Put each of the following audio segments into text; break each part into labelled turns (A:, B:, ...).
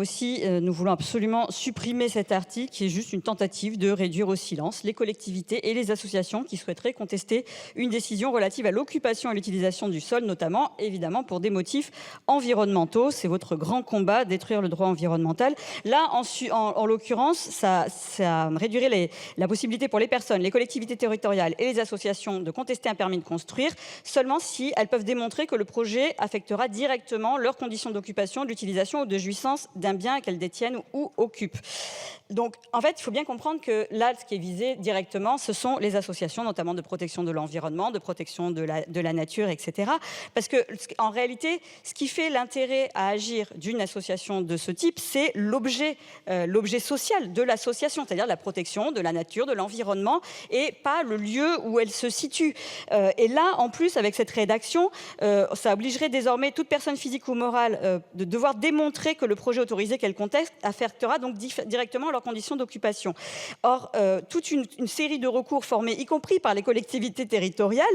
A: aussi, nous voulons absolument supprimer cet article qui est juste une tentative de réduire au silence les collectivités et les associations qui souhaiteraient contester une décision relative à l'occupation et l'utilisation du sol, notamment, évidemment, pour des motifs environnementaux. C'est votre grand combat, détruire le droit environnemental. Là, en l'occurrence, ça réduirait la possibilité pour les personnes, les collectivités territoriales et les associations de contester un permis de construire, seulement si elles peuvent démontrer que le projet affectera directement leurs conditions d'occupation, d'utilisation ou de jouissance d'un bien qu'elles détiennent ou occupent. Donc, en fait, il faut bien comprendre que là, ce qui est visé directement, ce sont les associations, notamment de protection de l'environnement, de protection de la nature, etc. Parce que, en réalité, ce qui fait l'intérêt à agir d'une association de ce type, c'est l'objet social de l'association, c'est-à-dire la protection de la nature, de l'environnement, et pas le lieu où elle se situe. Et là, en plus, avec cette rédaction, ça obligerait désormais toute personne physique ou morale de devoir démontrer que le projet autorisé qu'elle conteste affectera donc directement leurs conditions d'occupation. Or, toute une série de recours formés, y compris par les collectivités territoriales,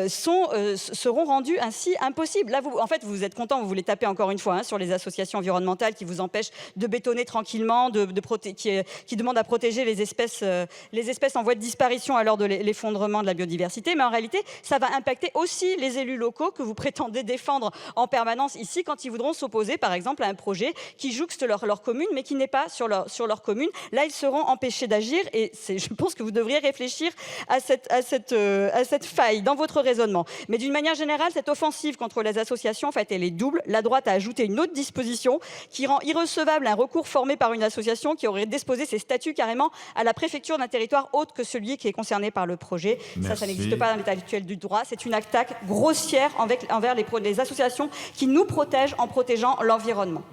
A: seront rendus ainsi impossibles. Là, vous êtes content, vous voulez taper encore une fois sur les associations environnementales qui vous empêchent de bétonner tranquillement, qui demandent à protéger les espèces en voie de disparition à l'heure de l'effondrement de la biodiversité. Mais en réalité, ça va impacter aussi les élus locaux que vous prétendez défendre en permanence ici quand ils voudront s'opposer, par exemple, à un projet qui jouxte leur commune, mais qui n'est pas sur leur commune. Là, ils seront empêchés d'agir et je pense que vous devriez réfléchir à cette faille dans votre raisonnement. Mais d'une manière générale, cette offensive contre les associations, en fait, elle est double. La droite a ajouté une autre disposition qui rend irrecevable un recours formé par une association qui aurait déposé ses statuts carrément à la préfecture d'un territoire autre que celui qui est concerné par le projet. Ça n'existe pas dans l'état actuel du droit. C'est une attaque grossière envers les associations qui nous protègent en protégeant l'environnement.